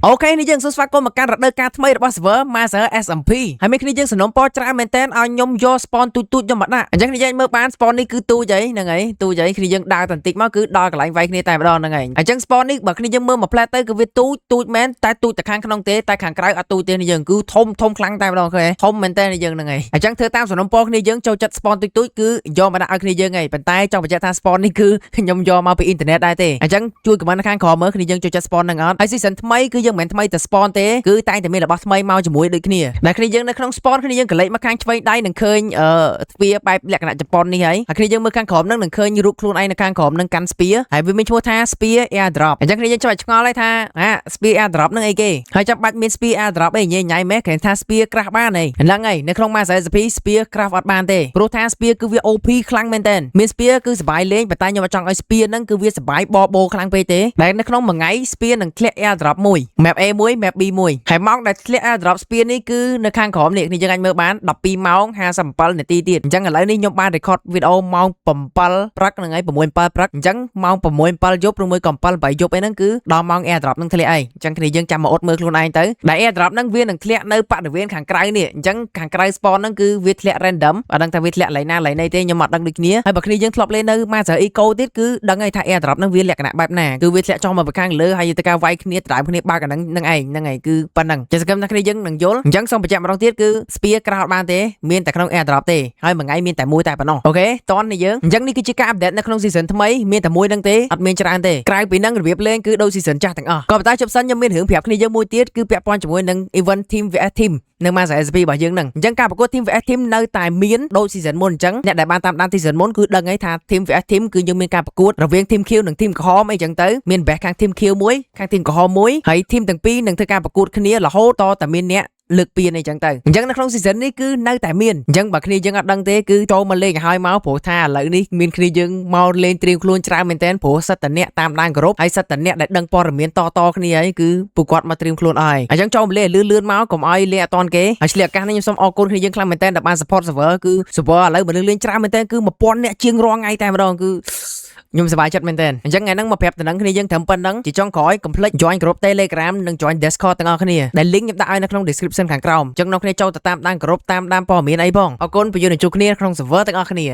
អូខេនេះយើងសួស្វាគមន៍មកកាន់រដូវកាលថ្មីរបស់ server Master SMP ហើយមានគ្នាយើងសំណុំពរច្រើនមែនតើឲ្យខ្ញុំយក spawn ទូចខ្ញុំមកដាក់អញ្ចឹងនិយាយមើលបាន spawn នេះគឺទូចហ្នឹងហើយទូចគ្នាយើងដើរបន្តិចមកគឺដល់កន្លែងវាយគ្នាតែម្ដងហ្នឹងហើយអញ្ចឹង spawn នេះបើគ្នាយើងមើលមួយផ្លែទៅគឺវាទូចមែនតែទូចតែខាងក្នុងទេតែខាងក្រៅអត់ទូចទេនេះយើងគឺធំខ្លាំងតែម្ដងឃើញធំមែនតើនេះយើងហ្នឹងហើយអញ្ចឹងធ្វើតាមសំណុំពរគ្នាយើងចូលចិត្ត spawn ទូចគឺយកមកដាក់ឲ្យគ្នាយើងហើយប៉ុន្តែចង់បញ្ជាក់ថា spawn នេះគឺខ្ញុំយកមកពីអ៊ីនធឺណិតដែរទេអញ្ចឹងជួយ comment ខាងក្រោមមើលគ្នាយើងចូលចិត្ត spawn ហ្នឹងអត់ហើយ season ថ្មីគឺយើងមិនមែនថ្មីតែ spawn ទេគឺតែងតែមានរបស់ថ្មីមកជាមួយដូចគ្នាដែលគ្នាយើងនៅក្នុង spawn គ្នាយើងកលេចមកខាងឆ្វេងដៃនឹងឃើញទ្វារបែបលក្ខណៈជប៉ុននេះហើយគ្នាយើងមើលខាងក្រោមនឹងឃើញរូបខ្លួនឯងនៅខាងក្រោមនឹងកាន់ស្ពាហើយវាមានឈ្មោះថា Spear Airdrop អញ្ចឹងគ្នាយើងចាំឆ្ងល់ហើយថាSpear Airdrop នឹងអីគេហើយចាំបាច់មាន Spear Airdrop អីញ៉ៃមែនគេថា Spear Craft បានហីហ្នឹងហើយនៅក្នុង Master SMP Spear Craft អត់បានទេព្រោះថា Spear គឺវា OP ខ្លាំងមែនតើមាន Spear គឺសบายលេងប៉ុន្តែខ្ញុំអត់ចង់ឲ្យ Spear ហ្នឹងគឺវាសบายបបោខ្លាំងពេកទេដែលនៅក្នុងមួយថ្ងៃ Spear នឹងធ្លាក់ Airdrop មួយ Map A1 Map B1 ហើយម៉ោងដែលធ្លាក់ Airdrop Spear នេះគឺនៅខាងក្រោមនេះគ្នាយើងអាចមើលបាន12ម៉ោង57នាទីទៀតអញ្ចឹងឥឡូវនេះខ្ញុំបាន record វីដេអូម៉ោង7ព្រឹកហ្នឹងហើយ6 7ព្រឹកអញ្ចឹងម៉ោង6 7យប់ឬមួយក៏7 8យប់អីហ្នឹងគឺដល់ម៉ោង Airdrop នឹងធ្លាក់អីអញ្ចឹងគ្នាយើងចាំមកអត់មើលខ្លួនឯងទៅដែល Airdrop ហ្នឹងវានឹងធ្លាក់នៅបរិវេណខាងក្រៅនេះអញ្ចឹងខាងក្រៅ spawn ហ្នឹងគឺវាធ្លាក់ random អត់ដឹងថាវាធ្លាក់ឡៃណាឡៃណីទេខ្ញុំអត់ដឹងដូចគ្នាហើយបើគ្នាយើងធ្លាប់លេងនៅ Master Eco ទៀតគឺដឹងហើយថា Airdrop ហ្នឹងវាលក្ខណៈបែបណាគឺវាធ្លាក់ចុះមកពីខាងលើហើយទៅការវាយគ្នាដដើមគ្នាបើកអាហ្នឹងឯងហ្នឹងហើយគឺប៉ុណ្ណឹងចេះសង្ឃឹមថាគ្នាយើងនឹងយល់អញ្ចឹងសូមបញ្ជាក់ម្ដងទៀតគឺ Spear ក្រោតបានទេមានតែក្នុង Airdrop ទេហើយមួយថ្ងៃមានតែមួយតែប៉ុណ្ណោះអូខេតននេះយើងអញ្ចឹងនេះគឺជាការអាប់ដេតនៅក្នុង season ថ្មីមានតែមួយហ្នឹងទេអត់មានច្រើនទេក្រៅពីហ្នឹងរបៀបលេងគឺដូច season ចាស់ទាំងអស់ក៏ប៉ុន្តែជប់សិនខ្ញុំមានរឿងប្រាប់គ្នាយើងមួយទៀតគឺពាក់ព័ន្ធជាមួយនឹង event team vs team នៅ Master SMP របស់យើងហ្នឹងអញ្ចឹងការប្រកួត team vs team នៅតែមានដូច season មុនអញ្ចឹងអ្នកដែលបានតាមដាន season មុនគឺដឹងហើយថា team vs team គឺយើងមានការប្រកួតរវាង team Q និង team ក្រហមអីចឹងទៅមាន best ខាង team Q មួយខាង team ក្រហមមួយហើយ team ទាំងពីរនឹងធ្វើការប្រកួតគ្នារហូតតតែមានអ្នកលើកពីអីចឹងទៅអញ្ចឹងនៅក្នុង season នេះគឺនៅតែមានអញ្ចឹងបើគ្នាយើងអត់ដឹងទេគឺចូលមកលេងឲ្យហើយមកព្រោះថាឥឡូវនេះមានគ្នាយើងមកលេងត្រៀមខ្លួនច្រើនមែនតើព្រោះសិតតអ្នកតាមដានគ្រប់ហើយសិតតអ្នកដែលដឹងព័ត៌មានតគ្នាហើយគឺពួកគាត់មកត្រៀមខ្លួនអស់ហើយអញ្ចឹងចូលមកលេងលឿនមកកុំឲ្យលេងអត់តាន់គេហើយឆ្លៀកឱកាសនេះខ្ញុំសូមអរគុណគ្នាយើងខ្លាំងមែនតើដែលបាន support server គឺ server ឥឡូវបើលេងច្រើនមែនតើគឺ1000អ្នកជាងរាល់ថ្ងៃតែម្ដងគឺខ្ញុំសប្បាយចិត្តមែនតើអញ្ចឹងថ្ងៃហ្នឹងមកប្រាប់តំណឹងគ្នាយើងត្រឹមប៉ុណ្្នឹងជាចុងក្រោយកុំភ្លេច join group Telegram និង join Discord ទាំងអស់គ្នាដែល link ខ្ញុំដាក់ឲ្យនៅក្នុង description ខាងក្រោមអញ្ចឹងអ្នកគ្នាចូលទៅតាមដាន group តាមដានព័ត៌មានអីផងអរគុណបញ្យល់នឹងជួបគ្នាក្នុង server ទាំងអស់គ្នា